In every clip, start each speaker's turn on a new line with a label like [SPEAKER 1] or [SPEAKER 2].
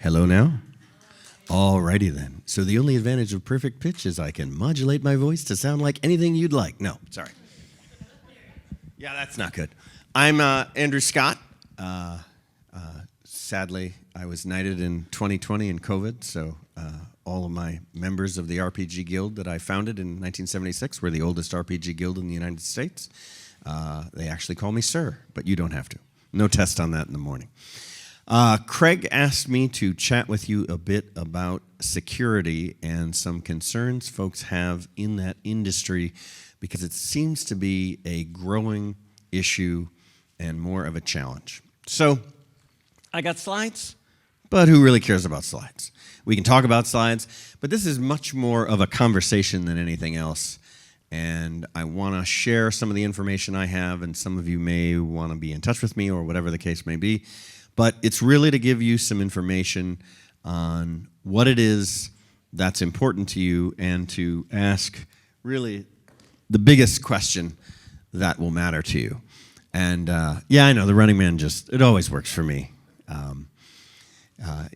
[SPEAKER 1] Hello now? Alrighty then. So the only advantage of perfect pitch is I can modulate my voice to sound like anything you'd like. No, sorry. Yeah, that's not good. I'm Andrew Scott. Sadly, I was knighted in 2020 in COVID, so all of my members of the RPG Guild that I founded in 1976 were the oldest RPG guild in the United States. They actually call me sir, but you don't have to. No test on that in the morning. Craig asked me to chat with you a bit about security and some concerns folks have in that industry because it seems to be a growing issue and more of a challenge. So, I got slides, but who really cares about slides? We can talk about slides, but this is much more of a conversation than anything else. And I want to share some of the information I have, and some of you may want to be in touch with me or whatever the case may be. But it's really to give you some information on what it is that's important to you and to ask really the biggest question that will matter to you. And yeah, I know, the Running Man it always works for me.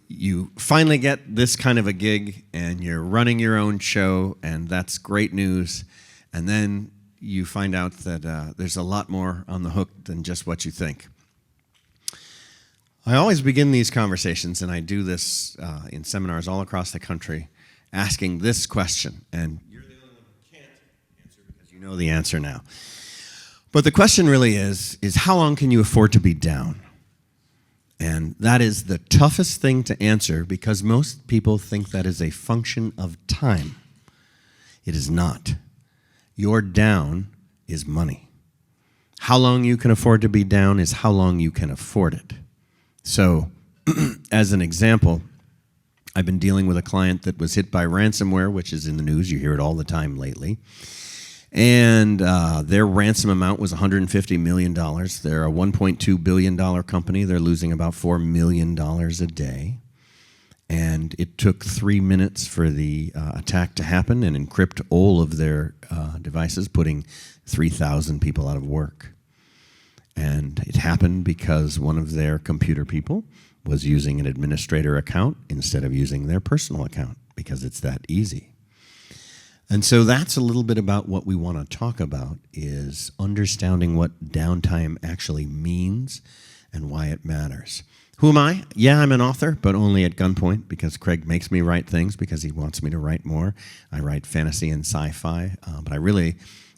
[SPEAKER 1] You finally get this kind of a gig and you're running your own show, and that's great news. And then you find out that there's a lot more on the hook than just what you think. I always begin these conversations, and I do this in seminars all across the country, asking this question. And you're the only one who can't answer because you know the answer now. But the question really is how long can you afford to be down? And that is the toughest thing to answer because most people think that is a function of time. It is not. Your down is money. How long you can afford to be down is how long you can afford it. So, as an example, I've been dealing with a client that was hit by ransomware, which is in the news. You hear it all the time lately. And their ransom amount was $150 million. They're a $1.2 billion company. They're losing about $4 million a day. And it took 3 minutes for the attack to happen and encrypt all of their devices, putting 3,000 people out of work. And it happened because one of their computer people was using an administrator account instead of using their personal account, because it's that easy. And so that's a little bit about what we want to talk about, is understanding what downtime actually means and why it matters. Who am I? Yeah, I'm an author, but only at gunpoint, because Craig makes me write things because he wants me to write more. I write fantasy and sci-fi, but I really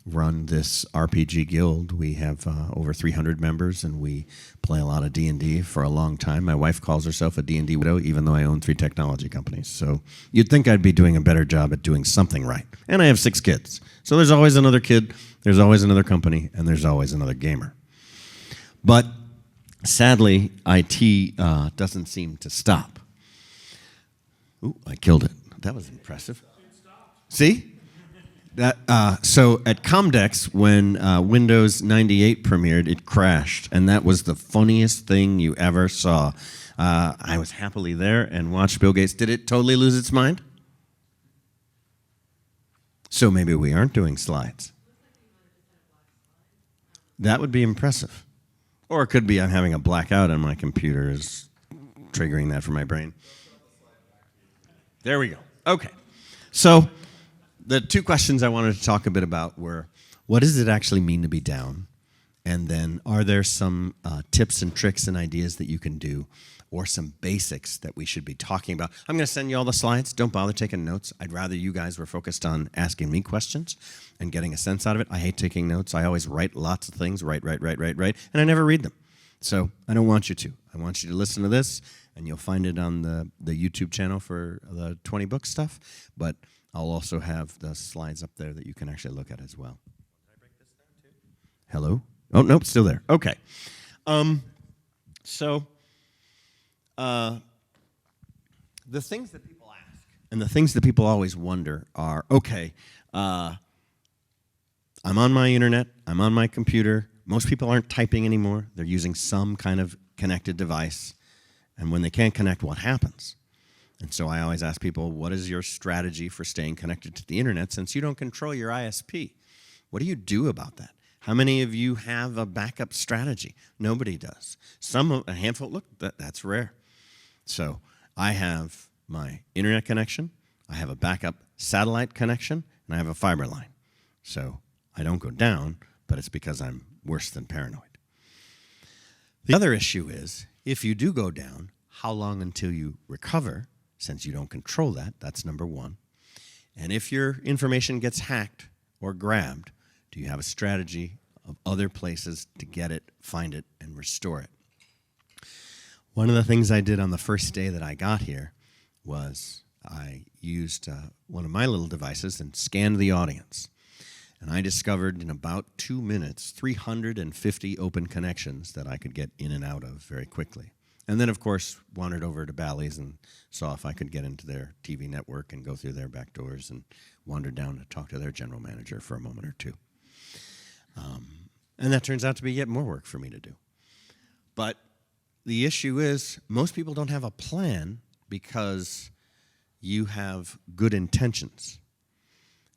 [SPEAKER 1] run this RPG guild. We have over 300 members, and we play a lot of D&D for a long time. My wife calls herself a D&D widow, even though I own 3 technology companies. So you'd think I'd be doing a better job at doing something right. And I have 6 kids. So there's always another kid, there's always another company, and there's always another gamer. But sadly, IT doesn't seem to stop. Ooh, I killed it. That was impressive. See? So at Comdex, when Windows 98 premiered, it crashed, and that was the funniest thing you ever saw. I was happily there and watched Bill Gates. Did it totally lose its mind? So maybe we aren't doing slides. That would be impressive. Or it could be I'm having a blackout and my computer is triggering that for my brain. There we go. Okay. So the 2 questions I wanted to talk a bit about were, what does it actually mean to be down? And then, are there some tips and tricks and ideas that you can do, or some basics that we should be talking about? I'm going to send you all the slides. Don't bother taking notes. I'd rather you guys were focused on asking me questions and getting a sense out of it. I hate taking notes. I always write lots of things, write, and I never read them. So I don't want you to. I want you to listen to this, and you'll find it on the YouTube channel for the 20Books stuff. But I'll also have the slides up there that you can actually look at as well. Did I break this down too? Hello? Oh, nope, still there. Okay. The things that people ask and the things that people always wonder are, okay, I'm on my internet, I'm on my computer. Most people aren't typing anymore. They're using some kind of connected device. And when they can't connect, what happens? And so I always ask people, what is your strategy for staying connected to the internet since you don't control your ISP? What do you do about that? How many of you have a backup strategy? Nobody does. A handful, look, that's rare. So I have my internet connection, I have a backup satellite connection, and I have a fiber line. So I don't go down, but it's because I'm worse than paranoid. The other issue is, if you do go down, how long until you recover, since you don't control that? That's number one. And if your information gets hacked or grabbed, do you have a strategy of other places to get it, find it, and restore it? One of the things I did on the first day that I got here was I used one of my little devices and scanned the audience. And I discovered in about 2 minutes 350 open connections that I could get in and out of very quickly. And then, of course, wandered over to Bally's and saw if I could get into their TV network and go through their back doors, and wandered down to talk to their general manager for a moment or two. And that turns out to be yet more work for me to do. But the issue is, most people don't have a plan because you have good intentions.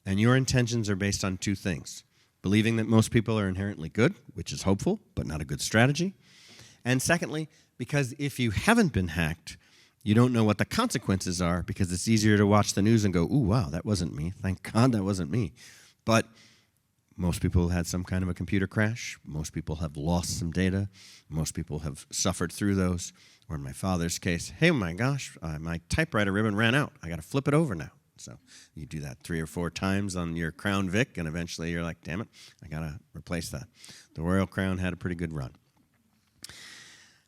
[SPEAKER 1] And your intentions are based on two things: believing that most people are inherently good, which is hopeful, but not a good strategy. And secondly, because if you haven't been hacked, you don't know what the consequences are, because it's easier to watch the news and go, ooh, wow, that wasn't me. Thank God that wasn't me. But most people had some kind of a computer crash. Most people have lost some data. Most people have suffered through those. Or in my father's case, hey, my gosh, my typewriter ribbon ran out. I got to flip it over now. So you do that 3 or 4 times on your Crown Vic, and eventually you're like, damn it, I got to replace that. The Royal Crown had a pretty good run.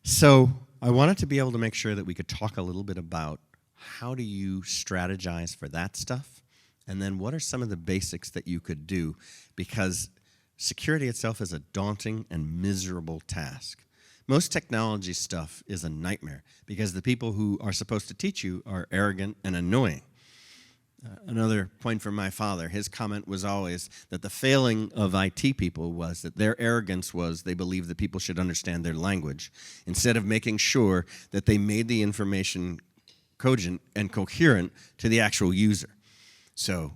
[SPEAKER 1] So I wanted to be able to make sure that we could talk a little bit about how do you strategize for that stuff, and then what are some of the basics that you could do, because security itself is a daunting and miserable task. Most technology stuff is a nightmare because the people who are supposed to teach you are arrogant and annoying. Another point from my father, his comment was always that the failing of IT people was that their arrogance was they believed that people should understand their language, instead of making sure that they made the information cogent and coherent to the actual user. So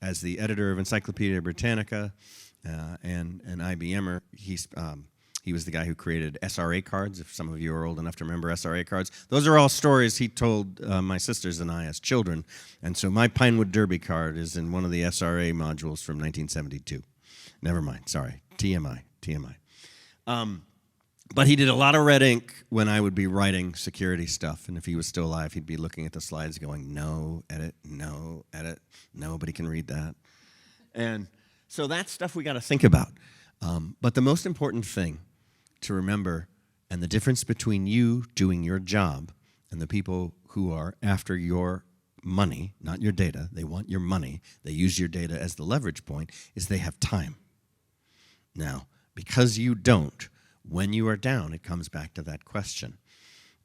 [SPEAKER 1] as the editor of Encyclopedia Britannica and an IBMer, he was the guy who created SRA cards, if some of you are old enough to remember SRA cards. Those are all stories he told my sisters and I as children. And so my Pinewood Derby card is in one of the SRA modules from 1972. Never mind, sorry, TMI. But he did a lot of red ink when I would be writing security stuff. And if he was still alive, he'd be looking at the slides going, no, edit, nobody can read that. And so that's stuff we got to think about. But the most important thing to remember, and the difference between you doing your job and the people who are after your money, not your data, they want your money, they use your data as the leverage point, is they have time. Now, because you don't, when you are down, it comes back to that question.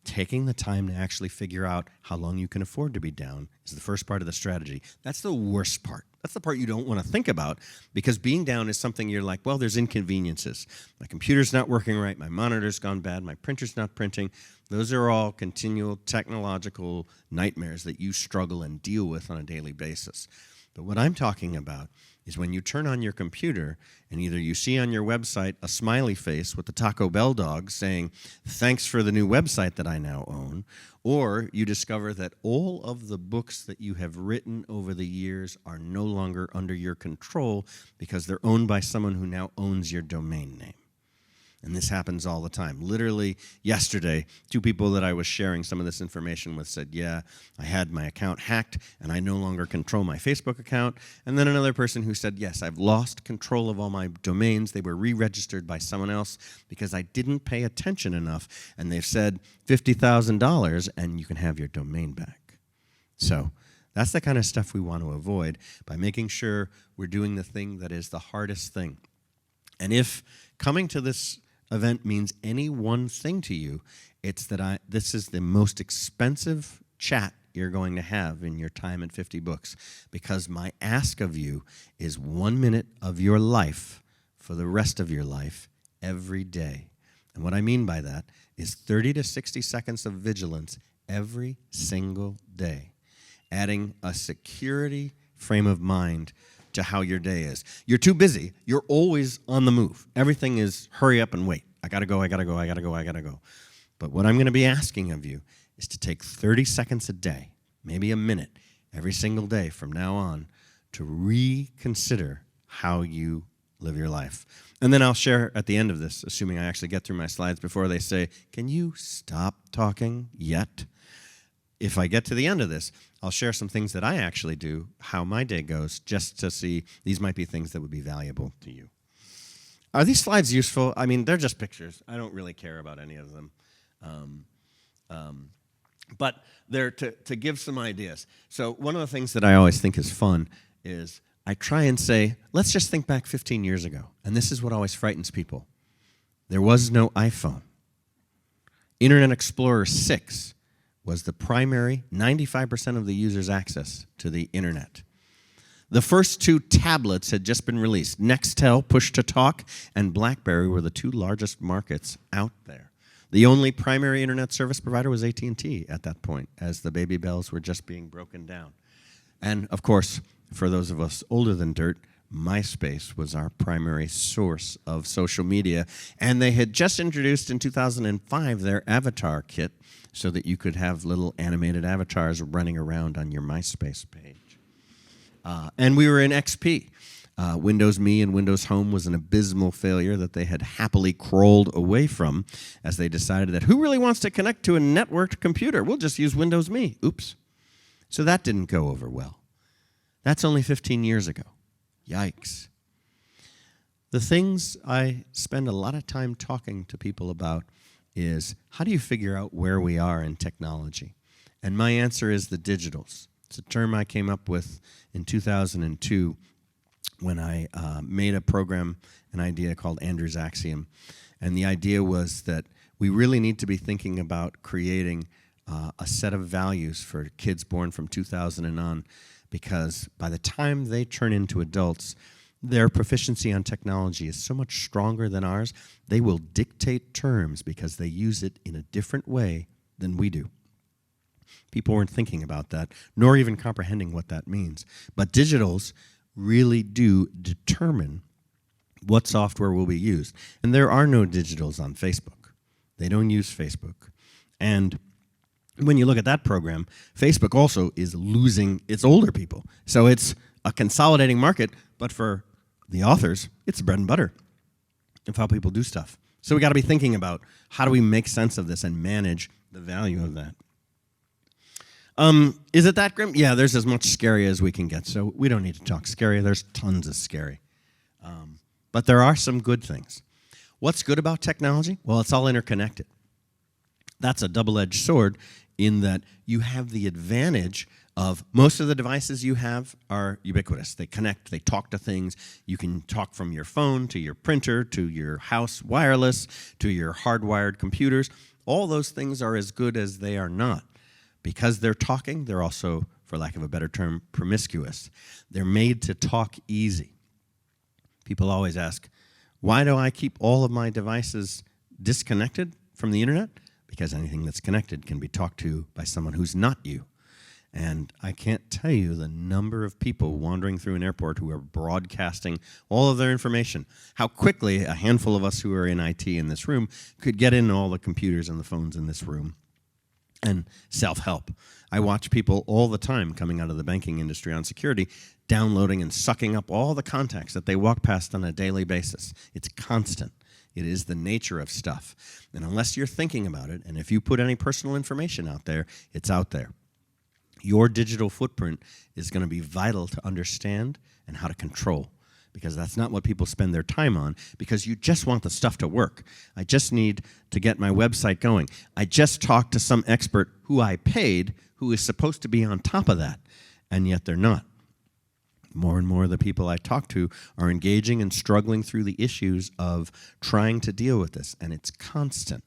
[SPEAKER 1] Taking the time to actually figure out how long you can afford to be down is the first part of the strategy. That's the worst part. That's the part you don't want to think about, because being down is something you're like, well, there's inconveniences. My computer's not working right, my monitor's gone bad, my printer's not printing. Those are all continual technological nightmares that you struggle and deal with on a daily basis. But what I'm talking about is when you turn on your computer and either you see on your website a smiley face with the Taco Bell dog saying, thanks for the new website that I now own, or you discover that all of the books that you have written over the years are no longer under your control because they're owned by someone who now owns your domain name. And this happens all the time. Literally yesterday, 2 people that I was sharing some of this information with said, yeah, I had my account hacked and I no longer control my Facebook account. And then another person who said, yes, I've lost control of all my domains. They were re-registered by someone else because I didn't pay attention enough. And they've said $50,000 and you can have your domain back. So that's the kind of stuff we want to avoid by making sure we're doing the thing that is the hardest thing. And if coming to this event means any one thing to you, it's that this is the most expensive chat you're going to have in your time at 50 Books, because my ask of you is 1 minute of your life for the rest of your life every day. And what I mean by that is 30 to 60 seconds of vigilance every single day, adding a security frame of mind to how your day is. You're too busy. You're always on the move. Everything is hurry up and wait. I gotta go. But what I'm going to be asking of you is to take 30 seconds a day, maybe a minute, every single day from now on, to reconsider how you live your life. And then I'll share at the end of this, assuming I actually get through my slides before they say, can you stop talking yet? If I get to the end of this, I'll share some things that I actually do, how my day goes, just to see these might be things that would be valuable to you. Are these slides useful? I mean, they're just pictures. I don't really care about any of them. But they're to give some ideas. So one of the things that I always think is fun is I try and say, let's just think back 15 years ago. And this is what always frightens people. There was no iPhone. Internet Explorer 6 was the primary 95% of the users' access to the internet. The first two tablets had just been released. Nextel, Push-to-Talk, and BlackBerry were the two largest markets out there. The only primary internet service provider was AT&T at that point, as the baby bells were just being broken down. And, of course, for those of us older than dirt, MySpace was our primary source of social media. And they had just introduced in 2005 their avatar kit so that you could have little animated avatars running around on your MySpace page. And we were in XP. Windows Me and Windows Home was an abysmal failure that they had happily crawled away from as they decided that who really wants to connect to a networked computer? We'll just use Windows Me. Oops. So that didn't go over well. That's only 15 years ago. Yikes. The things I spend a lot of time talking to people about is how do you figure out where we are in technology? And my answer is the digitals. It's a term I came up with in 2002 when I made a program, an idea called Andrew's Axiom. And the idea was that we really need to be thinking about creating a set of values for kids born from 2000 and on, because by the time they turn into adults, their proficiency on technology is so much stronger than ours, they will dictate terms because they use it in a different way than we do. People weren't thinking about that, nor even comprehending what that means. But digitals really do determine what software will be used. And there are no digitals on Facebook. They don't use Facebook. And when you look at that program, Facebook also is losing its older people. So it's a consolidating market, but for the authors, it's bread and butter of how people do stuff. So we got to be thinking about how do we make sense of this and manage the value of that. Is it that grim? Yeah, there's as much scary as we can get, so we don't need to talk scary. There's tons of scary. But there are some good things. What's good about technology? Well, it's all interconnected. That's a double-edged sword in that you have the advantage of most of the devices you have are ubiquitous. They connect, they talk to things. You can talk from your phone to your printer to your house wireless to your hardwired computers. All those things are as good as they are not. Because they're talking, they're also, for lack of a better term, promiscuous. They're made to talk easy. People always ask, why do I keep all of my devices disconnected from the internet? Because anything that's connected can be talked to by someone who's not you. And I can't tell you the number of people wandering through an airport who are broadcasting all of their information. How quickly a handful of us who are in IT in this room could get in all the computers and the phones in this room. And self-help. I watch people all the time coming out of the banking industry on security, downloading and sucking up all the contacts that they walk past on a daily basis. It's constant. It is the nature of stuff. And unless you're thinking about it, and if you put any personal information out there, it's out there. Your digital footprint is going to be vital to understand and how to control, because that's not what people spend their time on, because you just want the stuff to work. I just need to get my website going. I just talked to some expert who I paid who is supposed to be on top of that, and yet they're not. More and more of the people I talk to are engaging and struggling through the issues of trying to deal with this, and it's constant.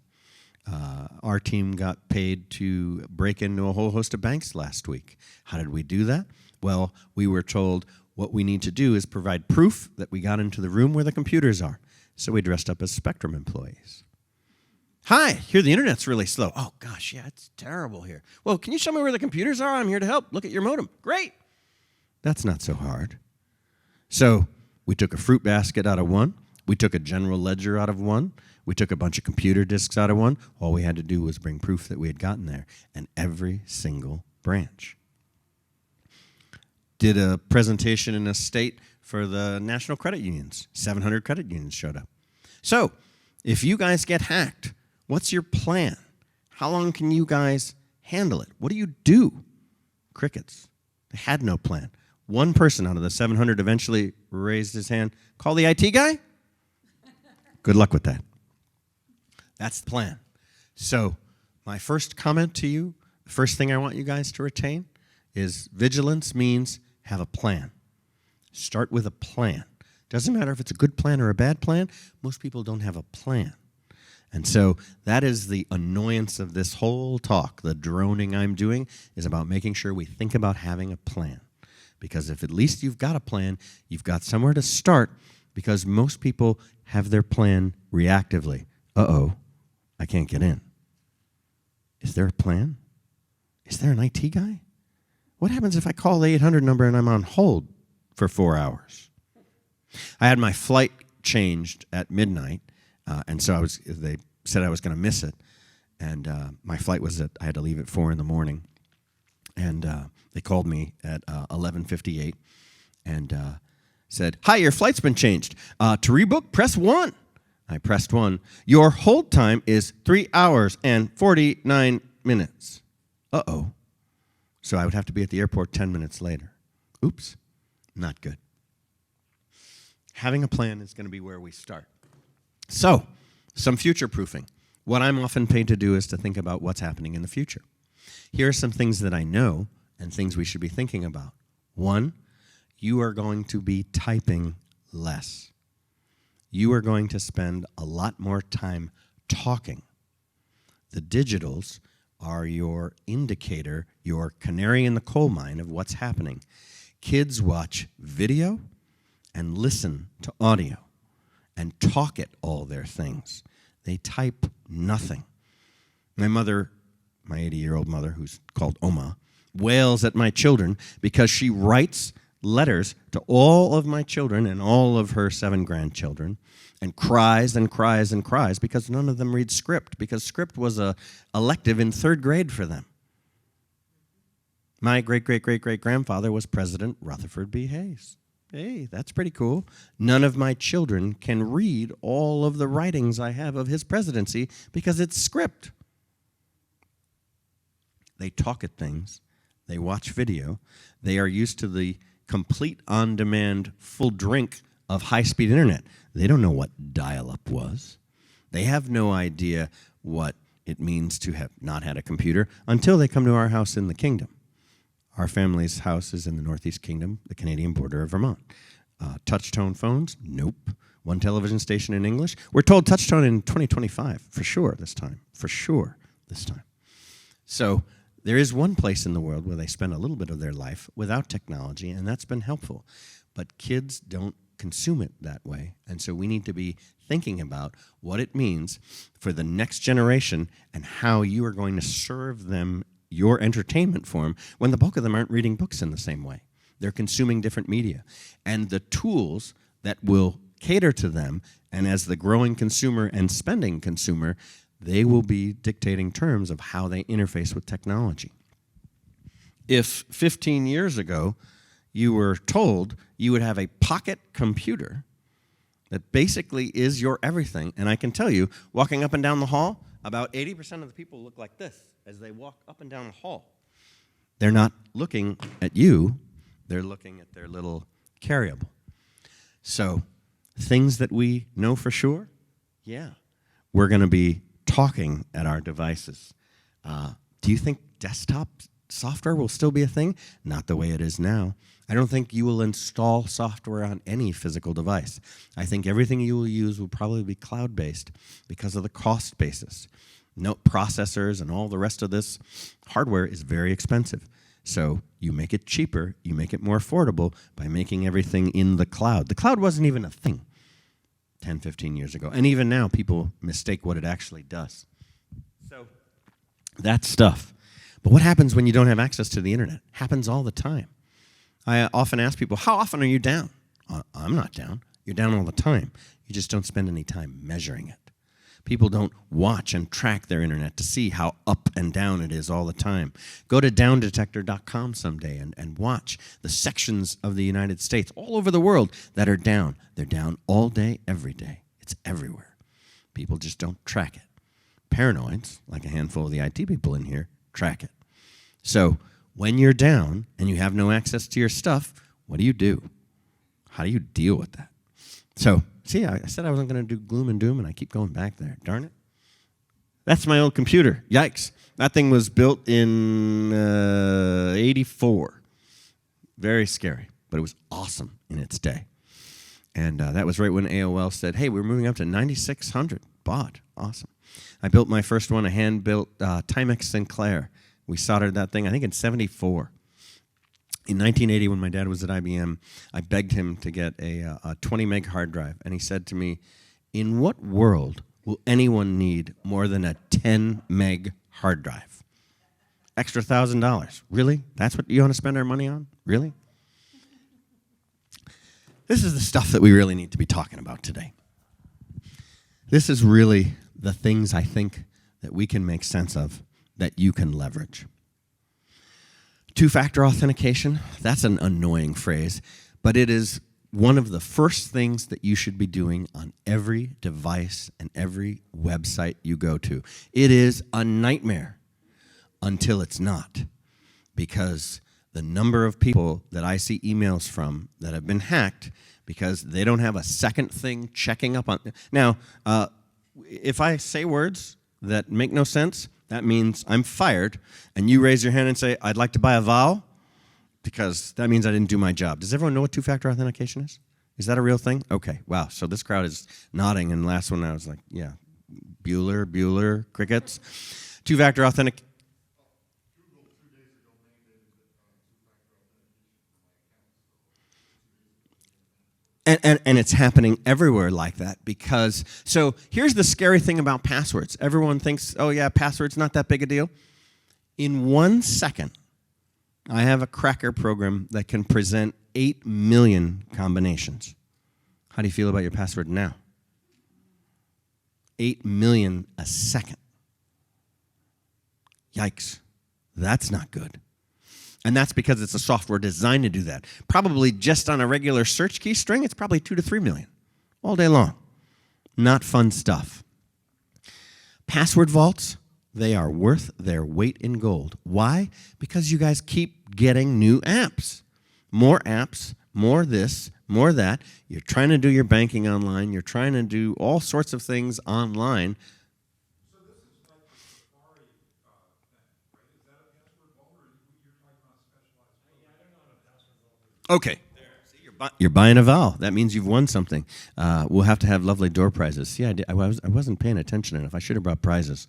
[SPEAKER 1] Our team got paid to break into a whole host of banks last week. How did we do that? Well, we were told what we need to do is provide proof that we got into the room where the computers are. So we dressed up as Spectrum employees. Hi, here the internet's really slow. Oh gosh, yeah, it's terrible here. Well, can you show me where the computers are? I'm here to help. Look at your modem. Great. That's not so hard. So we took a fruit basket out of one. We took a general ledger out of one. We took a bunch of computer disks out of one. All we had to do was bring proof that we had gotten there. And every single branch. Did a presentation in a state for the national credit unions. 700 credit unions showed up. So, if you guys get hacked, what's your plan? How long can you guys handle it? What do you do? Crickets. They had no plan. One person out of the 700 eventually raised his hand. Call the IT guy? Good luck with that. That's the plan. So, my first comment to you, the first thing I want you guys to retain is vigilance means have a plan. Start with a plan. Doesn't matter if it's a good plan or a bad plan. Most people don't have a plan. And so that is the annoyance of this whole talk. The droning I'm doing is about making sure we think about having a plan. Because if at least you've got a plan, you've got somewhere to start, because most people have their plan reactively. Uh-oh, I can't get in. Is there a plan? Is there an IT guy? What happens if I call the 800 number and I'm on hold for 4 hours? I had my flight changed at midnight, and so they said I was going to miss it. And my flight was I had to leave at 4 in the morning. And they called me at 11:58 and said, "Hi, your flight's been changed. To rebook, press 1. I pressed 1. Your hold time is 3 hours and 49 minutes. Uh-oh. So I would have to be at the airport 10 minutes later. Oops, not good. Having a plan is going to be where we start. So, some future proofing. What I'm often paid to do is to think about what's happening in the future. Here are some things that I know and things we should be thinking about. 1, you are going to be typing less. You are going to spend a lot more time talking. The digitals are your indicator, your canary in the coal mine of what's happening. Kids watch video and listen to audio and talk at all their things. They type nothing. My mother, my 80-year-old mother, who's called Oma, wails at my children because she writes letters to all of my children and all of her 7 grandchildren and cries and cries and cries because none of them read script, because script was a elective in 3rd grade for them. My great-great-great-great-grandfather was President Rutherford B. Hayes. Hey, that's pretty cool. None of my children can read all of the writings I have of his presidency because it's script. They talk at things. They watch video. They are used to the complete on-demand full drink of high-speed internet. They don't know what dial-up was. They have no idea what it means to have not had a computer until they come to our house in the kingdom. Our family's house is in the Northeast Kingdom, the Canadian border of Vermont. Touch-tone phones? Nope. One television station in English? We're told touch-tone in 2025, for sure this time. For sure this time. So there is one place in the world where they spend a little bit of their life without technology, and that's been helpful. But kids don't consume it that way, and so we need to be thinking about what it means for the next generation and how you are going to serve them your entertainment form when the bulk of them aren't reading books in the same way. They're consuming different media. And the tools that will cater to them, and as the growing consumer and spending consumer, they will be dictating terms of how they interface with technology. If 15 years ago you were told you would have a pocket computer that basically is your everything, and I can tell you, walking up and down the hall, about 80% of the people look like this as they walk up and down the hall. They're not looking at you, they're looking at their little carryable. So, things that we know for sure, yeah, we're going to be talking at our devices. Do you think desktop software will still be a thing? Not the way it is now. I don't think you will install software on any physical device. I think everything you will use will probably be cloud-based because of the cost basis. Note processors and all the rest of this hardware is very expensive. So you make it cheaper, you make it more affordable by making everything in the cloud. The cloud wasn't even a thing 10, 15 years ago. And even now, people mistake what it actually does. So that's stuff. But what happens when you don't have access to the internet? Happens all the time. I often ask people, how often are you down? I'm not down. You're down all the time. You just don't spend any time measuring it. People don't watch and track their internet to see how up and down it is all the time. Go to downdetector.com someday and watch the sections of the United States all over the world that are down. They're down all day, every day. It's everywhere. People just don't track it. Paranoids, like a handful of the IT people in here, track it. So when you're down and you have no access to your stuff, what do? How do you deal with that? So, see, I said I wasn't going to do gloom and doom, and I keep going back there. Darn it. That's my old computer. Yikes. That thing was built in 84. Very scary, but it was awesome in its day. And that was right when AOL said, hey, we're moving up to 9600 baud. Awesome. I built my first one, a hand-built Timex Sinclair. We soldered that thing, I think, in 74. In 1980, when my dad was at IBM, I begged him to get a 20-meg hard drive. And he said to me, in what world will anyone need more than a 10-meg hard drive? Extra $1,000. Really? That's what you want to spend our money on? Really? This is the stuff that we really need to be talking about today. This is really the things I think that we can make sense of that you can leverage. Two-factor authentication, that's an annoying phrase, but it is one of the first things that you should be doing on every device and every website you go to. It is a nightmare until it's not, because the number of people that I see emails from that have been hacked because they don't have a second thing checking up on. Now, if I say words that make no sense, that means I'm fired, and you raise your hand and say, I'd like to buy a vowel, because that means I didn't do my job. Does everyone know what two-factor authentication is? Is that a real thing? Okay, wow. So this crowd is nodding, and last one I was like, yeah, Bueller, crickets. Two-factor authentication. And it's happening everywhere like that because, so here's the scary thing about passwords. Everyone thinks, oh yeah, password's not that big a deal. In 1 second, I have a cracker program that can present 8 million combinations. How do you feel about your password now? 8 million a second. Yikes, that's not good. And that's because it's a software designed to do that. Probably just on a regular search key string, it's probably 2 to 3 million all day long. Not fun stuff. Password vaults, they are worth their weight in gold. Why? Because you guys keep getting new apps. More apps, more this, more that. You're trying to do your banking online. You're trying to do all sorts of things online. Okay. You're buying a vowel. That means you've won something. We'll have to have lovely door prizes. Yeah, I wasn't paying attention enough. I should have brought prizes.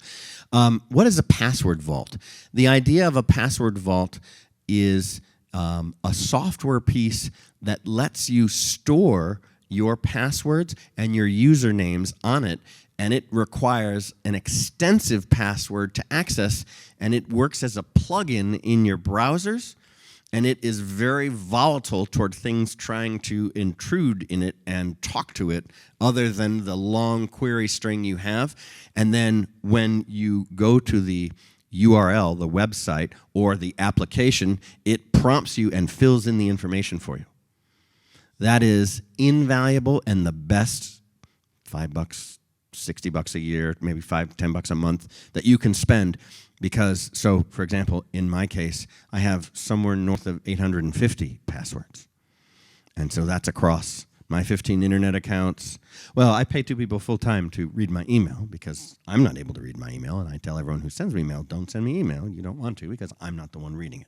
[SPEAKER 1] What is a password vault? The idea of a password vault is a software piece that lets you store your passwords and your usernames on it, and it requires an extensive password to access, and it works as a plugin in your browsers. And it is very volatile toward things trying to intrude in it and talk to it other than the long query string you have. And then when you go to the URL, the website, or the application, it prompts you and fills in the information for you. That is invaluable and the best $5, $60 a year, maybe $5, $10 a month that you can spend. Because, so, for example, in my case, I have somewhere north of 850 passwords. And so that's across my 15 internet accounts. Well, I pay 2 people full-time to read my email because I'm not able to read my email, and I tell everyone who sends me email, don't send me email. You don't want to because I'm not the one reading it.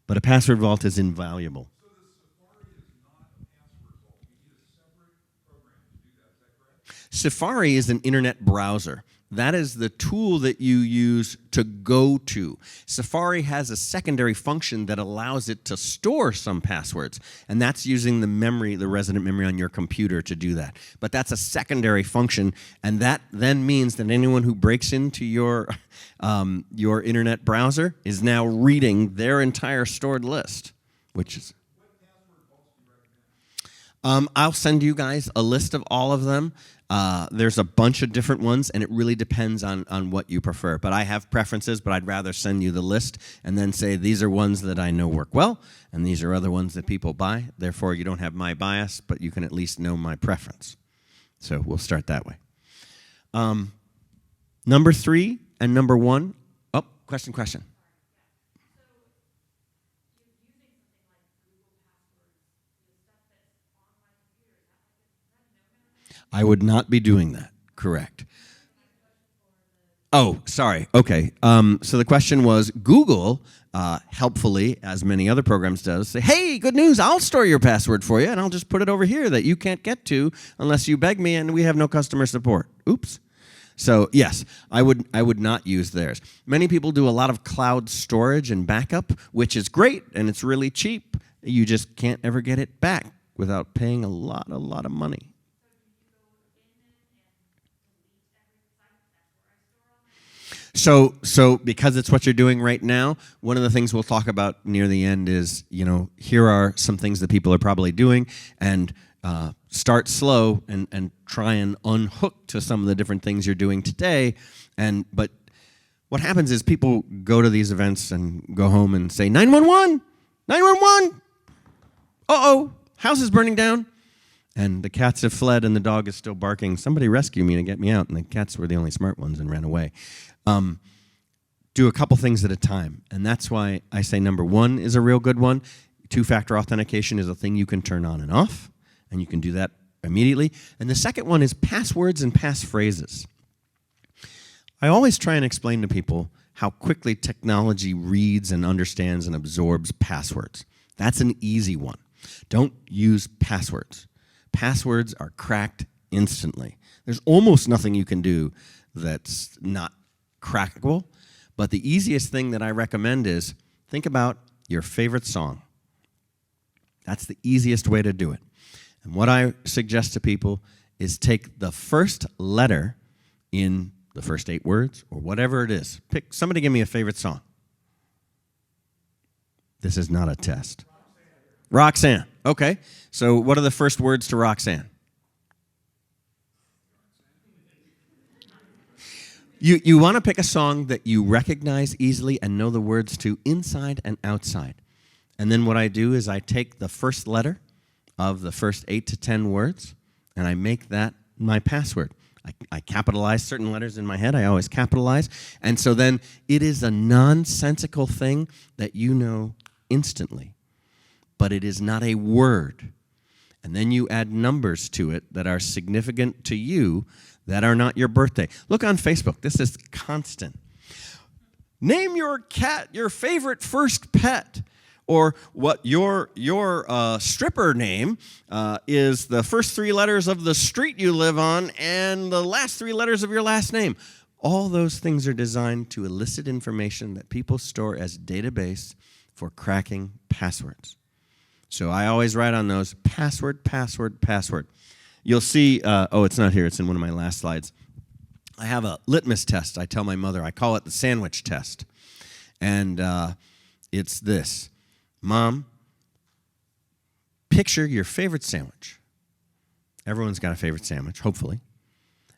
[SPEAKER 1] But a password vault is invaluable. So the Safari is not a password vault. You need a separate program to do that. Is that correct? Safari is an internet browser. That is the tool that you use to go to. Safari has a secondary function that allows it to store some passwords, and that's using the memory, the resident memory on your computer to do that. But that's a secondary function, and that then means that anyone who breaks into your internet browser is now reading their entire stored list, which is... I'll send you guys a list of all of them. There's a bunch of different ones, and it really depends on what you prefer. But I have preferences, but I'd rather send you the list and then say these are ones that I know work well, and these are other ones that people buy. Therefore, you don't have my bias, but you can at least know my preference. So we'll start that way. Number 3 and number 1. Oh, question. I would not be doing that. Correct. Oh, sorry. Okay. So the question was, Google, helpfully, as many other programs does, say, hey, good news, I'll store your password for you, and I'll just put it over here that you can't get to unless you beg me, and we have no customer support. Oops. So yes, I would not use theirs. Many people do a lot of cloud storage and backup, which is great, and it's really cheap. You just can't ever get it back without paying a lot of money. So because it's what you're doing right now, one of the things we'll talk about near the end is, here are some things that people are probably doing, and start slow and try and unhook to some of the different things you're doing today. But what happens is people go to these events and go home and say, 911, 911, uh-oh, house is burning down. And the cats have fled, and the dog is still barking. Somebody rescue me and get me out. And the cats were the only smart ones and ran away. Do a couple things at a time. And that's why I say number 1 is a real good one. 2-factor authentication is a thing you can turn on and off, and you can do that immediately. And the second one is passwords and passphrases. I always try and explain to people how quickly technology reads and understands and absorbs passwords. That's an easy one. Don't use passwords. Passwords are cracked instantly. There's almost nothing you can do that's not crackable. But the easiest thing that I recommend is think about your favorite song. That's the easiest way to do it. And what I suggest to people is take the first letter in the first 8 words or whatever it is. Somebody give me a favorite song. This is not a test. Roxanne. Okay. So what are the first words to Roxanne? You want to pick a song that you recognize easily and know the words to inside and outside. And then what I do is I take the first letter of the first 8 to 10 words, and I make that my password. I capitalize certain letters in my head. I always capitalize. And so then it is a nonsensical thing that you know instantly. But it is not a word. And then you add numbers to it that are significant to you that are not your birthday. Look on Facebook. This is constant. Name your cat your favorite first pet. Or what your stripper name is the first 3 letters of the street you live on and the last 3 letters of your last name. All those things are designed to elicit information that people store as database for cracking passwords. So I always write on those, password, password, password. You'll see, it's not here, it's in one of my last slides. I have a litmus test I tell my mother. I call it the sandwich test. And it's this. Mom, picture your favorite sandwich. Everyone's got a favorite sandwich, hopefully.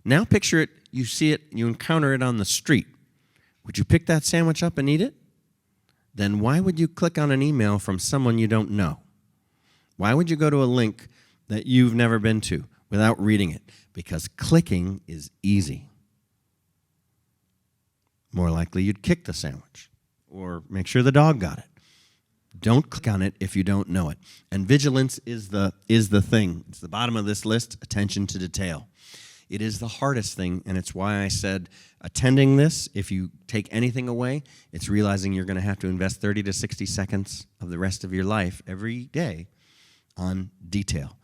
[SPEAKER 1] Now picture it, you see it, you encounter it on the street. Would you pick that sandwich up and eat it? Then why would you click on an email from someone you don't know? Why would you go to a link that you've never been to without reading it? Because clicking is easy. More likely you'd kick the sandwich or make sure the dog got it. Don't click on it if you don't know it. And vigilance is the thing. It's the bottom of this list, attention to detail. It is the hardest thing, and it's why I said attending this, if you take anything away, it's realizing you're going to have to invest 30 to 60 seconds of the rest of your life every day on detail.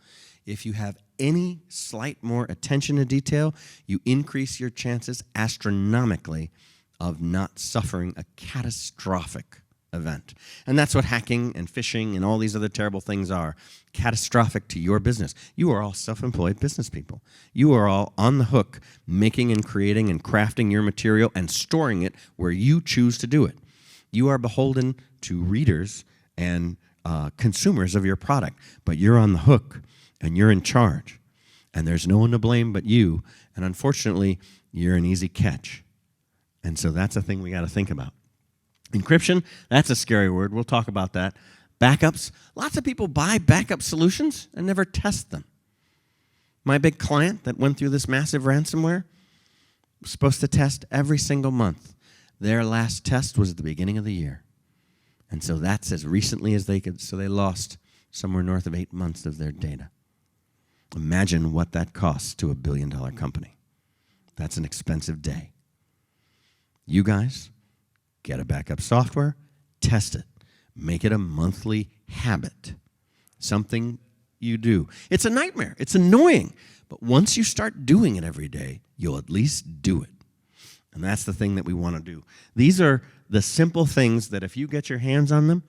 [SPEAKER 1] If you have any slight more attention to detail, you increase your chances astronomically of not suffering a catastrophic event. And that's what hacking and phishing and all these other terrible things are. Catastrophic to your business. You are all self-employed business people. You are all on the hook making and creating and crafting your material and storing it where you choose to do it. You are beholden to readers and consumers of your product, but you're on the hook, and you're in charge, and there's no one to blame but you, and unfortunately, you're an easy catch. And so that's a thing we got to think about. Encryption, that's a scary word. We'll talk about that. Backups, lots of people buy backup solutions and never test them. My big client that went through this massive ransomware was supposed to test every single month. Their last test was at the beginning of the year. And so that's as recently as they could, so they lost somewhere north of 8 months of their data. Imagine what that costs to $1 billion company. That's an expensive day. You guys, get a backup software, test it. Make it a monthly habit. Something you do. It's a nightmare. It's annoying. But once you start doing it every day, you'll at least do it. And that's the thing that we want to do. These are the simple things that if you get your hands on them,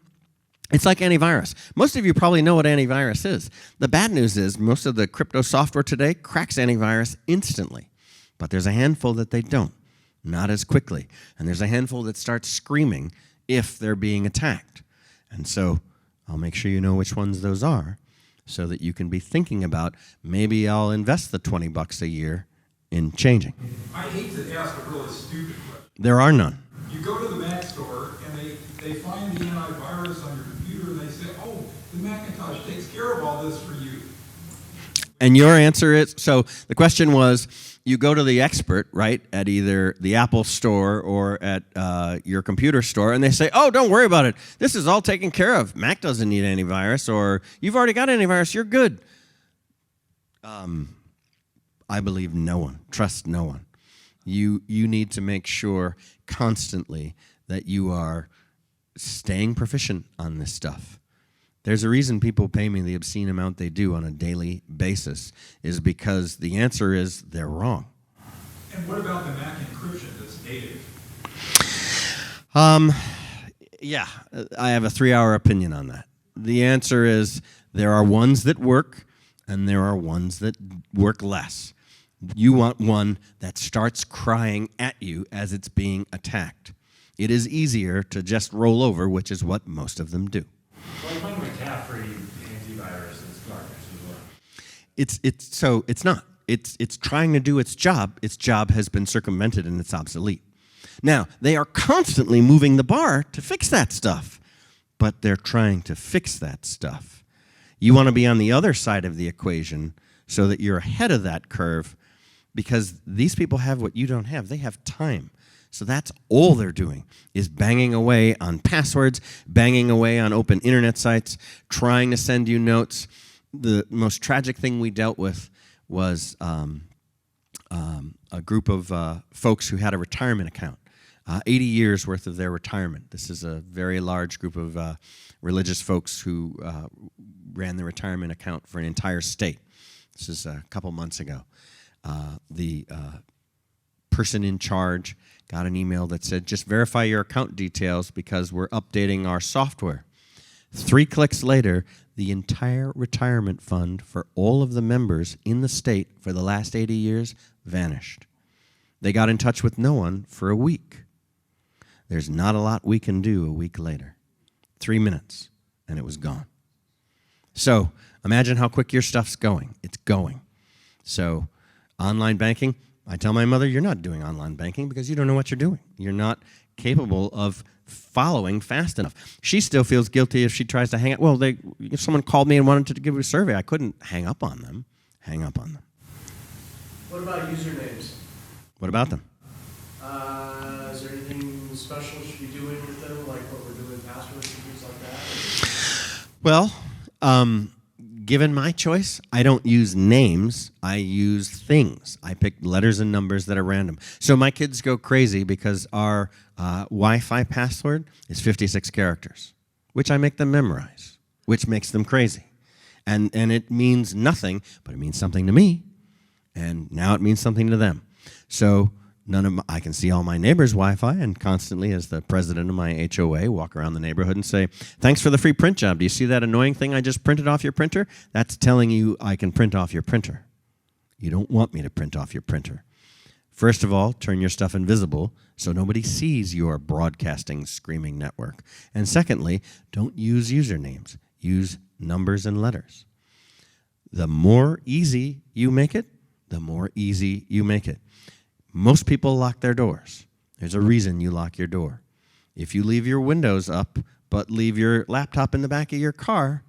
[SPEAKER 1] it's like antivirus. Most of you probably know what antivirus is. The bad news is most of the crypto software today cracks antivirus instantly. But there's a handful that they don't, not as quickly. And there's a handful that start screaming if they're being attacked. And so I'll make sure you know which ones those are so that you can be thinking about, maybe I'll invest the $20 a year in changing.
[SPEAKER 2] I hate to ask a really stupid question.
[SPEAKER 1] There are none.
[SPEAKER 2] You go to the Mac store and they find the antivirus on your computer and they say, oh, the Macintosh takes care of all this for you.
[SPEAKER 1] And your answer is, so the question was, you go to the expert, right, at either the Apple store or at your computer store, and they say, oh, don't worry about it. This is all taken care of. Mac doesn't need antivirus, or you've already got antivirus. You're good. I believe no one. Trust no one. You need to make sure constantly that you are staying proficient on this stuff. There's a reason people pay me the obscene amount they do on a daily basis, is because the answer is they're wrong.
[SPEAKER 2] And what about the Mac encryption that's native?
[SPEAKER 1] Yeah, I have a 3-hour opinion on that. The answer is there are ones that work, and there are ones that work less. You want one that starts crying at you as it's being attacked. It is easier to just roll over, which is what most of them do.
[SPEAKER 3] Well, I find my cat-free antivirus is garbage as well.
[SPEAKER 1] It's not. It's trying to do its job. Its job has been circumvented and it's obsolete. Now, they are constantly moving the bar to fix that stuff, but they're trying to fix that stuff. You want to be on the other side of the equation so that you're ahead of that curve, because these people have what you don't have. They have time. So that's all they're doing, is banging away on passwords, banging away on open internet sites, trying to send you notes. The most tragic thing we dealt with was a group of folks who had a retirement account, 80 years worth of their retirement. This is a very large group of religious folks who ran the retirement account for an entire state. This is a couple months ago. The person in charge got an email that said, just verify your account details because we're updating our software. 3 clicks later, the entire retirement fund for all of the members in the state for the last 80 years vanished. They got in touch with no one for a week. There's not a lot we can do a week later. 3 minutes, and it was gone. So imagine how quick your stuff's going. It's going. So online banking, I tell my mother, you're not doing online banking because you don't know what you're doing. You're not capable of following fast enough. She still feels guilty if she tries to hang up. Well, if someone called me and wanted to give a survey, I couldn't hang up on them.
[SPEAKER 4] What about usernames?
[SPEAKER 1] What about them?
[SPEAKER 4] Is there anything special we should be doing with them, like what we're doing with passwords and things like that?
[SPEAKER 1] Well, given my choice, I don't use names. I use things. I pick letters and numbers that are random. So my kids go crazy because our Wi-Fi password is 56 characters, which I make them memorize, which makes them crazy. And it means nothing, but it means something to me, and now it means something to them. So I can see all my neighbors' Wi-Fi, and constantly, as the president of my HOA, walk around the neighborhood and say, thanks for the free print job. Do you see that annoying thing I just printed off your printer? That's telling you I can print off your printer. You don't want me to print off your printer. First of all, turn your stuff invisible so nobody sees your broadcasting, screaming network. And secondly, don't use usernames. Use numbers and letters. the more easy you make it, the more easy you make it. Most people lock their doors. There's a reason you lock your door. If you leave your windows up but leave your laptop in the back of your car,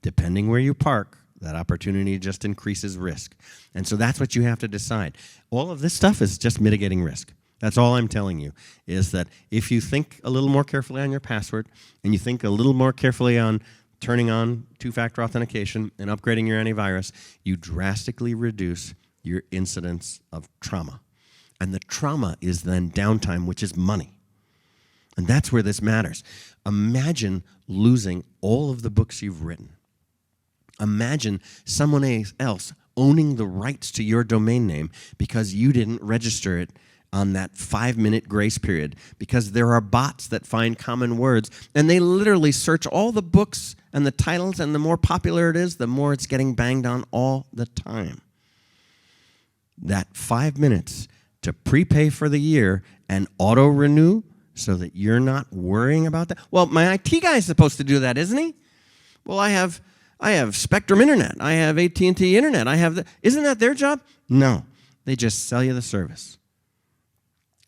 [SPEAKER 1] depending where you park, that opportunity just increases risk. And so that's what you have to decide. All of this stuff is just mitigating risk. That's all I'm telling you, is that if you think a little more carefully on your password and you think a little more carefully on turning on two-factor authentication and upgrading your antivirus, you drastically reduce your incidence of trauma. And the trauma is then downtime, which is money. And that's where this matters. Imagine losing all of the books you've written. Imagine someone else owning the rights to your domain name because you didn't register it on that 5-minute grace period, because there are bots that find common words, and they literally search all the books and the titles, and the more popular it is, the more it's getting banged on all the time. That 5 minutes to prepay for the year and auto-renew so that you're not worrying about that. Well, my IT guy is supposed to do that, isn't he? Well, I have Spectrum Internet. I have AT&T Internet. Isn't that their job? No. They just sell you the service.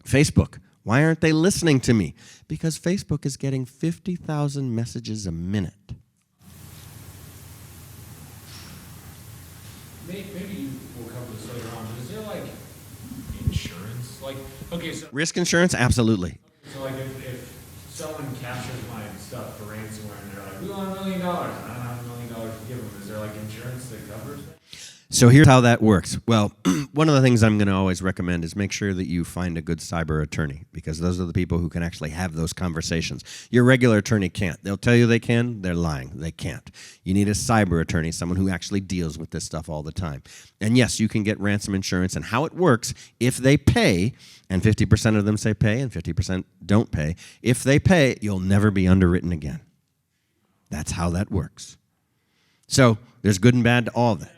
[SPEAKER 1] Facebook. Why aren't they listening to me? Because Facebook is getting 50,000 messages a minute.
[SPEAKER 3] Maybe you will cover this later on, but is there like insurance? Like, okay, so
[SPEAKER 1] Risk insurance? Absolutely.
[SPEAKER 3] if someone captures my stuff for ransomware and they're like, we want $1 million, and I don't have $1 million to give them, is there like insurance that covers that?
[SPEAKER 1] So here's how that works. Well, one of the things I'm going to always recommend is make sure that you find a good cyber attorney, because those are the people who can actually have those conversations. Your regular attorney can't. They'll tell you they can. They're lying. They can't. You need a cyber attorney, someone who actually deals with this stuff all the time. And yes, you can get ransom insurance, and how it works, if they pay, and 50% of them say pay and 50% don't pay, if they pay, you'll never be underwritten again. That's how that works. So there's good and bad to all of that.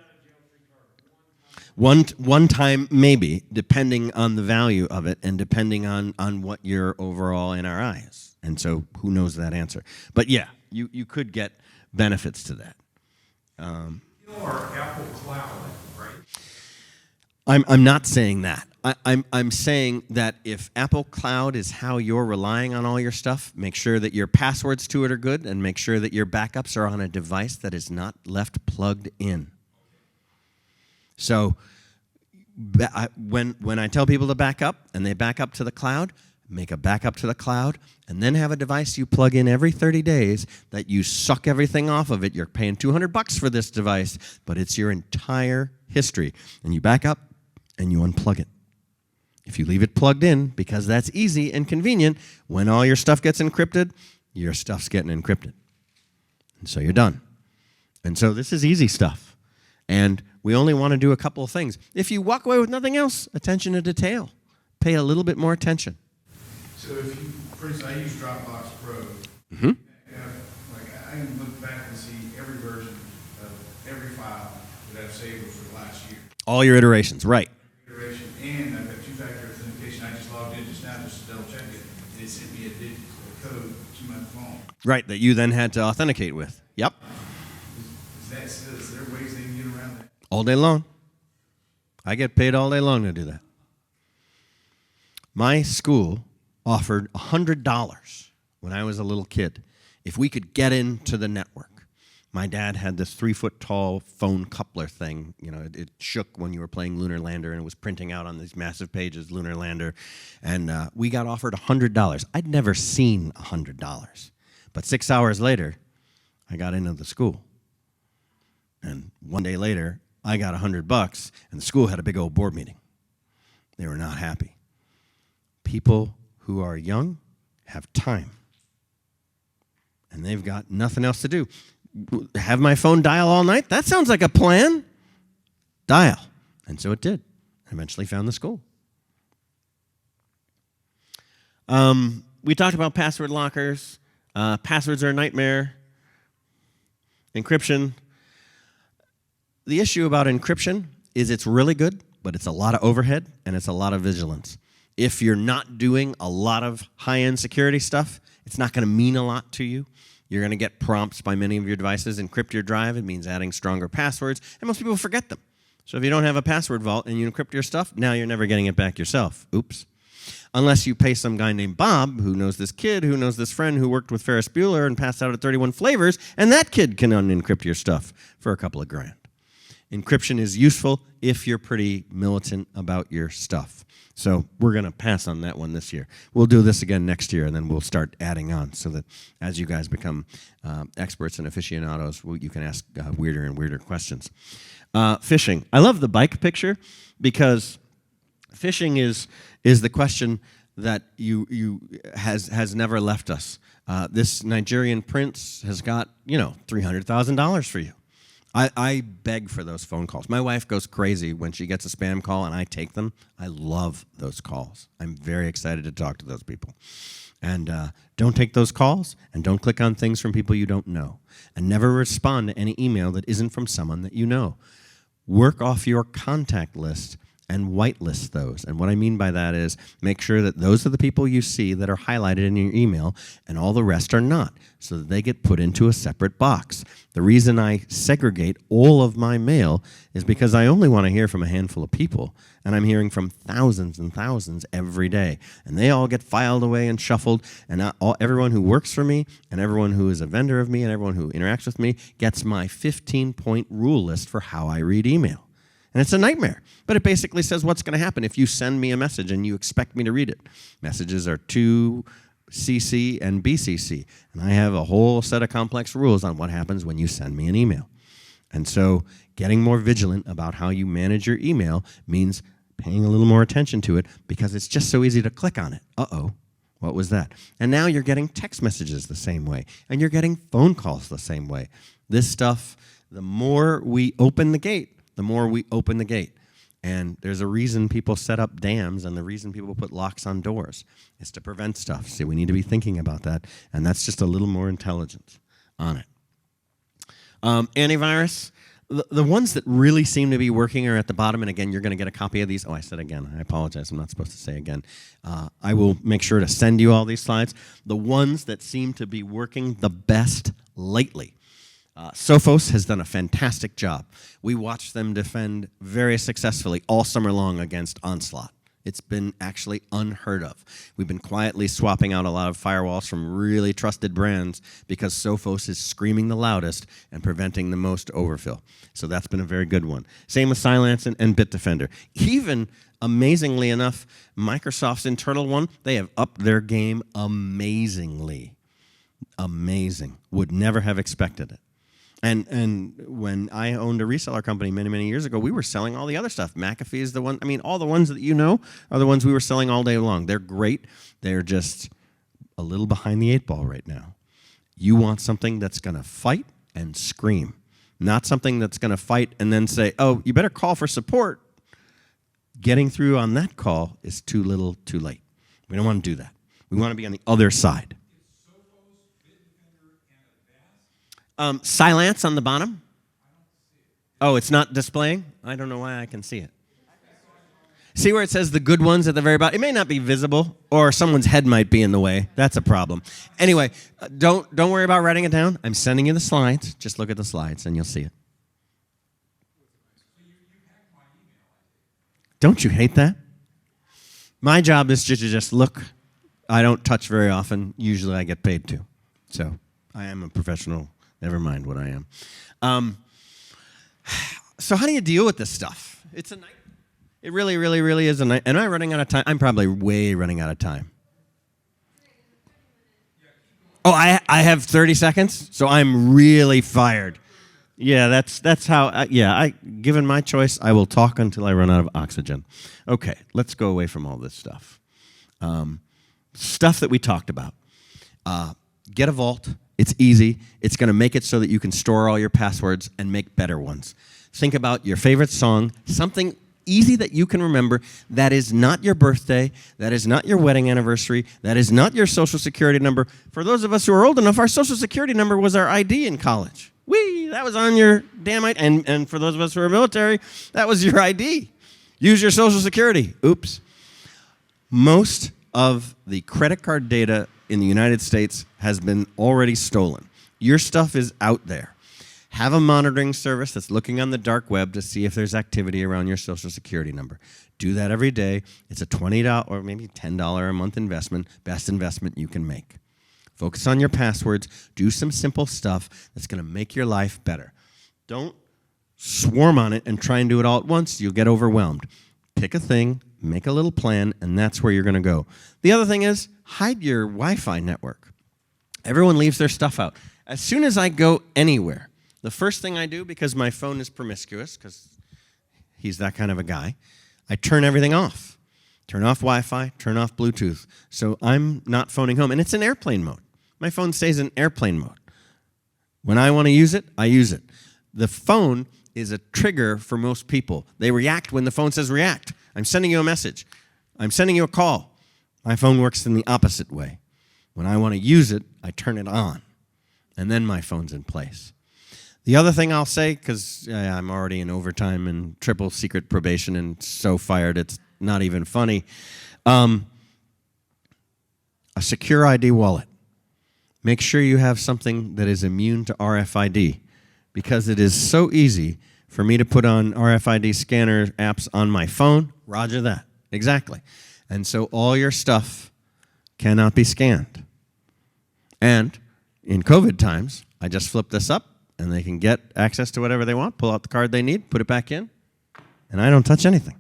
[SPEAKER 1] One time, maybe, depending on the value of it and depending on what your overall NRI is. And so who knows that answer. But yeah, you could get benefits to that.
[SPEAKER 2] Or Apple Cloud, right?
[SPEAKER 1] I'm not saying that. I'm saying that if Apple Cloud is how you're relying on all your stuff, make sure that your passwords to it are good, and make sure that your backups are on a device that is not left plugged in. So when I tell people to back up and they back up to the cloud, make a backup to the cloud, and then have a device you plug in every 30 days that you suck everything off of it. You're paying $200 for this device, but it's your entire history. And you back up and you unplug it. If you leave it plugged in, because that's easy and convenient, when all your stuff gets encrypted, your stuff's getting encrypted. And so you're done. And so this is easy stuff. And we only want to do a couple of things. If you walk away with nothing else, attention to detail. Pay a little bit more attention.
[SPEAKER 5] So if you, for instance, I use Dropbox Pro.
[SPEAKER 1] Mm-hmm.
[SPEAKER 5] I can look back and see every version of every file that I've saved for the last year.
[SPEAKER 1] All your iterations, right.
[SPEAKER 5] Iteration, and I've got two-factor authentication. I just logged in just now just to double check it. And it sent me a code to my phone.
[SPEAKER 1] Right, that you then had to authenticate with. Yep.
[SPEAKER 5] Is there ways they can get around that?
[SPEAKER 1] All day long. I get paid all day long to do that. My school offered $100 when I was a little kid if we could get into the network. My dad had this 3-foot-tall phone coupler thing. You know, it shook when you were playing Lunar Lander, and it was printing out on these massive pages, Lunar Lander. And we got offered $100. I'd never seen $100. But 6 hours later, I got into the school. And one day later, I got $100, and the school had a big old board meeting. They were not happy. People who are young have time, and they've got nothing else to do. Have my phone dial all night? That sounds like a plan. Dial. And so it did. I eventually found the school. We talked about password lockers. Passwords are a nightmare. Encryption. The issue about encryption is it's really good, but it's a lot of overhead and it's a lot of vigilance. If you're not doing a lot of high-end security stuff, it's not going to mean a lot to you. You're going to get prompts by many of your devices. Encrypt your drive. It means adding stronger passwords, and most people forget them. So if you don't have a password vault and you encrypt your stuff, now you're never getting it back yourself. Oops. Unless you pay some guy named Bob who knows this kid, who knows this friend who worked with Ferris Bueller and passed out at 31 flavors, and that kid can unencrypt your stuff for a couple of grand. Encryption is useful if you're pretty militant about your stuff. So we're going to pass on that one this year. We'll do this again next year, and then we'll start adding on so that as you guys become experts and aficionados, you can ask weirder and weirder questions. Phishing. I love the bike picture because phishing is the question that has never left us. This Nigerian prince has got, $300,000 for you. I beg for those phone calls. My wife goes crazy when she gets a spam call and I take them. I love those calls. I'm very excited to talk to those people. And don't take those calls, and don't click on things from people you don't know. And never respond to any email that isn't from someone that you know. Work off your contact list and whitelist those. And what I mean by that is make sure that those are the people you see that are highlighted in your email and all the rest are not, so that they get put into a separate box. The reason I segregate all of my mail is because I only want to hear from a handful of people, and I'm hearing from thousands and thousands every day. And they all get filed away and shuffled, and everyone who works for me and everyone who is a vendor of me and everyone who interacts with me gets my 15-point rule list for how I read email. And it's a nightmare, but it basically says what's going to happen if you send me a message and you expect me to read it. Messages are to CC and BCC, and I have a whole set of complex rules on what happens when you send me an email. And so getting more vigilant about how you manage your email means paying a little more attention to it, because it's just so easy to click on it. Uh-oh, what was that? And now you're getting text messages the same way, and you're getting phone calls the same way. This stuff, the more we open the gate, the more we open the gate. And there's a reason people set up dams, and the reason people put locks on doors is to prevent stuff. See, we need to be thinking about that, and that's just a little more intelligence on it. Antivirus, the ones that really seem to be working are at the bottom, and again, you're going to get a copy of these. Oh, I said again. I apologize. I'm not supposed to say again. I will make sure to send you all these slides. The ones that seem to be working the best lately. Sophos has done a fantastic job. We watched them defend very successfully all summer long against Onslaught. It's been actually unheard of. We've been quietly swapping out a lot of firewalls from really trusted brands because Sophos is screaming the loudest and preventing the most overfill. So that's been a very good one. Same with Cylance and Bitdefender. Even, amazingly enough, Microsoft's internal one, they have upped their game amazingly. Amazing. Would never have expected it. And when I owned a reseller company many, many years ago, we were selling all the other stuff. McAfee is the one. I mean, all the ones that you know are the ones we were selling all day long. They're great. They're just a little behind the eight ball right now. You want something that's going to fight and scream, not something that's going to fight and then say, oh, you better call for support. Getting through on that call is too little, too late. We don't want to do that. We want to be on the other side. Cylance on the bottom. Oh, it's not displaying? I don't know why I can see it. See where it says the good ones at the very bottom? It may not be visible, or someone's head might be in the way. That's a problem. Anyway, don't worry about writing it down. I'm sending you the slides. Just look at the slides and you'll see it. Don't you hate that? My job is to just look. I don't touch very often. Usually I get paid to. So I am a professional. Never mind what I am. So how do you deal with this stuff? It's a night. It really, really, really is a night. Am I running out of time? I'm probably way running out of time. Oh, I have 30 seconds, so I'm really fired. Yeah, that's how. Given my choice, I will talk until I run out of oxygen. Okay, let's go away from all this stuff. Stuff that we talked about. Get a vault. It's easy. It's going to make it so that you can store all your passwords and make better ones. Think about your favorite song, something easy that you can remember that is not your birthday, that is not your wedding anniversary, that is not your social security number. For those of us who are old enough, our social security number was our ID in college. That was on your damn ID. And for those of us who are military, that was your ID. Use your social security. Oops. Most of the credit card data in the United States has been already stolen. Your stuff is out there. Have a monitoring service that's looking on the dark web to see if there's activity around your Social Security number. Do that every day. It's a $20 or maybe $10 a month investment, best investment you can make. Focus on your passwords. Do some simple stuff that's going to make your life better. Don't swarm on it and try and do it all at once. You'll get overwhelmed. Pick a thing, make a little plan, and that's where you're going to go. The other thing is hide your Wi-Fi network. Everyone leaves their stuff out. As soon as I go anywhere, the first thing I do, because my phone is promiscuous, because he's that kind of a guy, I turn everything off. Turn off Wi-Fi, turn off Bluetooth. So I'm not phoning home. And it's in airplane mode. My phone stays in airplane mode. When I want to use it, I use it. The phone is a trigger for most people. They react when the phone says react. I'm sending you a message. I'm sending you a call. My phone works in the opposite way. When I want to use it, I turn it on. And then my phone's in place. The other thing I'll say, because I'm already in overtime and triple secret probation and so fired it's not even funny, a secure ID wallet. Make sure you have something that is immune to RFID, because it is so easy for me to put on RFID scanner apps on my phone. Roger that. Exactly. And so all your stuff cannot be scanned. And in COVID times, I just flip this up, and they can get access to whatever they want, pull out the card they need, put it back in, and I don't touch anything.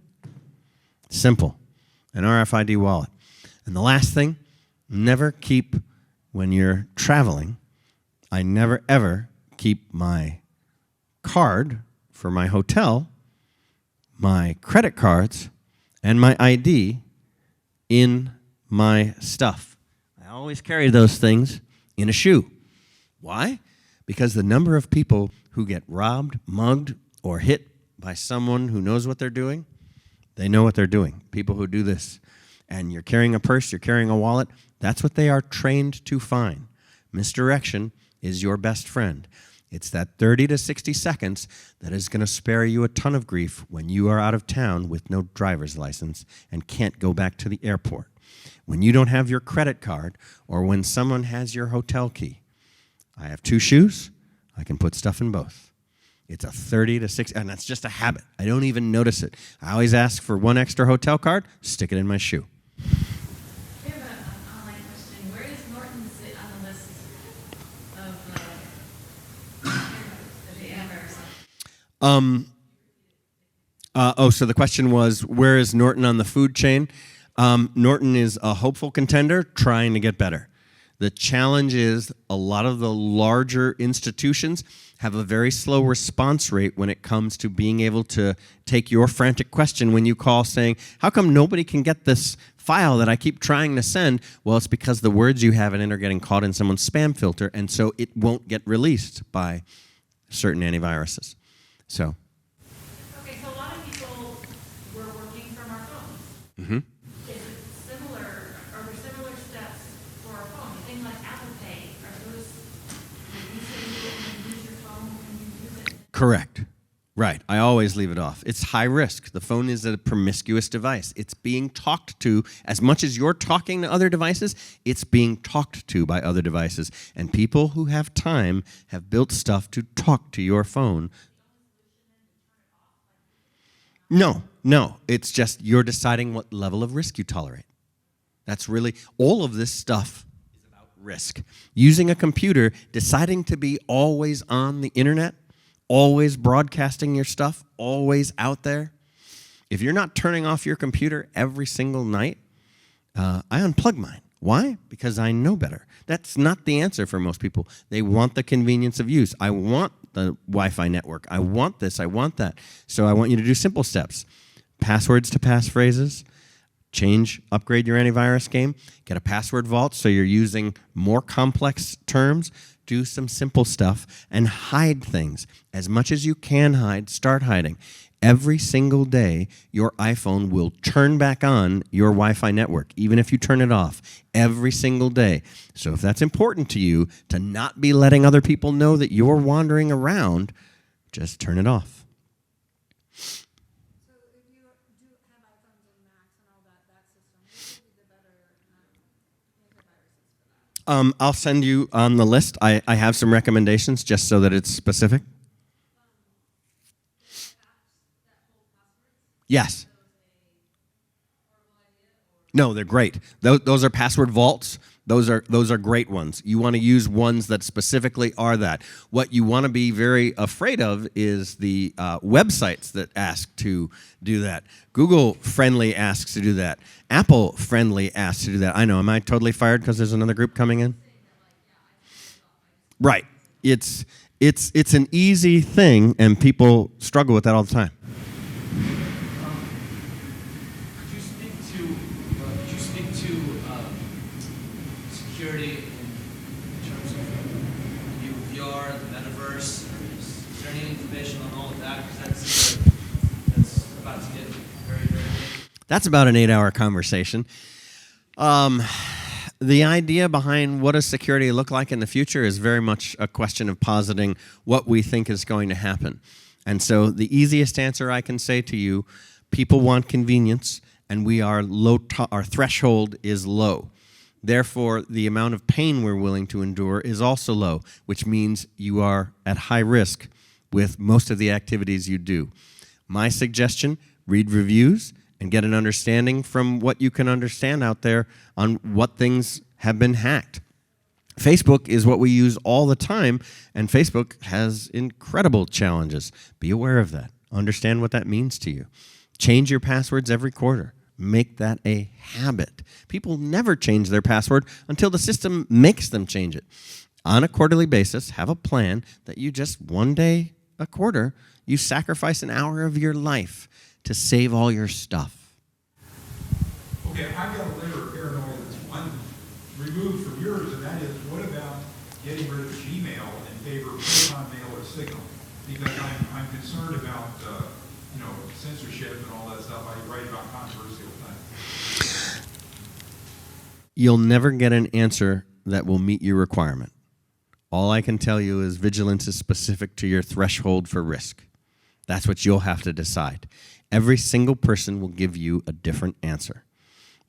[SPEAKER 1] Simple. An RFID wallet. And the last thing, never keep, when you're traveling, I never ever keep my card for my hotel, my credit cards, and my ID in my stuff. I always carry those things in a shoe. Why? Because the number of people who get robbed, mugged, or hit by someone who knows what they're doing, they know what they're doing. People who do this. And you're carrying a purse, you're carrying a wallet, that's what they are trained to find. Misdirection is your best friend. It's that 30 to 60 seconds that is going to spare you a ton of grief when you are out of town with no driver's license and can't go back to the airport. When you don't have your credit card, or when someone has your hotel key. I have two shoes. I can put stuff in both. It's a 30 to 60, and that's just a habit. I don't even notice it. I always ask for one extra hotel card, stick it in my shoe.
[SPEAKER 6] I have an online question. Where does Norton sit on the list of the Antivirus?
[SPEAKER 1] So the question was, where is Norton on the food chain? Norton is a hopeful contender trying to get better. The challenge is a lot of the larger institutions have a very slow response rate when it comes to being able to take your frantic question when you call saying, how come nobody can get this file that I keep trying to send? Well, it's because the words you have in it are getting caught in someone's spam filter, and so it won't get released by certain antiviruses. So.
[SPEAKER 6] Okay, so a lot of people were working from our phones.
[SPEAKER 1] Mm-hmm.
[SPEAKER 6] Is it similar, are there similar steps for our phone? Things like Apple Pay, are those, you say you can use your phone when you use it?
[SPEAKER 1] Correct. Right. I always leave it off. It's high risk. The phone is a promiscuous device. It's being talked to. As much as you're talking to other devices, it's being talked to by other devices. And people who have time have built stuff to talk to your phone. No. It's just you're deciding what level of risk you tolerate. That's really, all of this stuff is about risk. Using a computer, deciding to be always on the internet, always broadcasting your stuff, always out there. If you're not turning off your computer every single night, I unplug mine. Why? Because I know better. That's not the answer for most people. They want the convenience of use. I want the Wi-Fi network. I want this. I want that. So I want you to do simple steps. Passwords to passphrases. Upgrade your antivirus game. Get a password vault so you're using more complex terms. Do some simple stuff and hide things. As much as you can hide, start hiding. Every single day, your iPhone will turn back on your Wi-Fi network, even if you turn it off, every single day. So if that's important to you, to not be letting other people know that you're wandering around, just turn it off.
[SPEAKER 7] So if you do have iPhones and Macs and all that system, what would be the better antiviruses for
[SPEAKER 1] I'll send you on the list. I have some recommendations just so that it's specific. Yes. No, they're great. Those are password vaults. Those are great ones. You want to use ones that specifically are that. What you want to be very afraid of is the websites that ask to do that. Google friendly asks to do that. Apple friendly asks to do that. I know. Am I totally fired because there's another group coming in? Right. It's an easy thing, and people struggle with that all the time.
[SPEAKER 4] Could you speak to security in terms of new VR, the metaverse? Is there any information on all of that? Because that's about to get very, very big.
[SPEAKER 1] That's about an 8-hour conversation. The idea behind what does security look like in the future is very much a question of positing what we think is going to happen. And so the easiest answer I can say to you, people want convenience, and our threshold is low. Therefore, the amount of pain we're willing to endure is also low, which means you are at high risk with most of the activities you do. My suggestion, read reviews and get an understanding from what you can understand out there on what things have been hacked. Facebook is what we use all the time, and Facebook has incredible challenges. Be aware of that. Understand what that means to you. Change your passwords every quarter. Make that a habit. People never change their password until the system makes them change it. On a quarterly basis, have a plan that you just one day a quarter, you sacrifice an hour of your life to save all your stuff.
[SPEAKER 2] Okay, I've got a layer of paranoia that's removed from yours, and that is, what about getting rid of Gmail in favor of Proton Mail or Signal? Because I'm concerned about, censorship and all that stuff. I write about controversial things.
[SPEAKER 1] You'll never get an answer that will meet your requirement. All I can tell you is vigilance is specific to your threshold for risk. That's what you'll have to decide. Every single person will give you a different answer.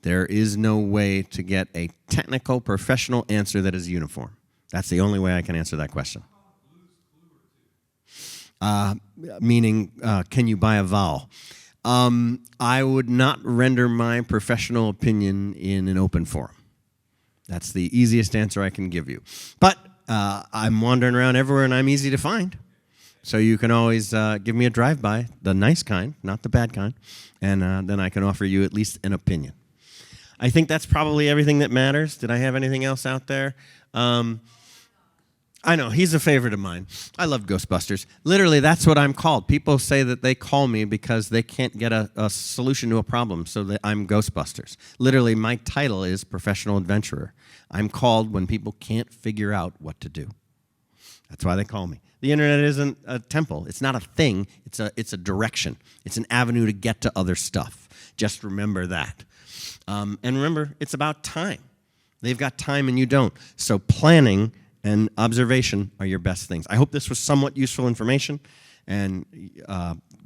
[SPEAKER 1] There is no way to get a technical, professional answer that is uniform. That's the only way I can answer that question. Meaning, can you buy a vowel? I would not render my professional opinion in an open forum. That's the easiest answer I can give you. But I'm wandering around everywhere, and I'm easy to find. So you can always give me a drive-by, the nice kind, not the bad kind, and then I can offer you at least an opinion. I think that's probably everything that matters. Did I have anything else out there? I know, he's a favorite of mine. I love Ghostbusters. Literally, that's what I'm called. People say that they call me because they can't get a solution to a problem, so that I'm Ghostbusters. Literally, my title is Professional Adventurer. I'm called when people can't figure out what to do. That's why they call me. The internet isn't a temple. It's not a thing. It's a direction. It's an avenue to get to other stuff. Just remember that. And remember, it's about time. They've got time and you don't. So planning and observation are your best things. I hope this was somewhat useful information. And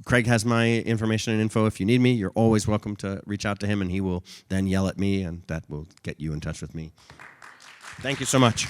[SPEAKER 1] Craig has my information and info. If you need me, you're always welcome to reach out to him, and he will then yell at me, and that will get you in touch with me. Thank you so much.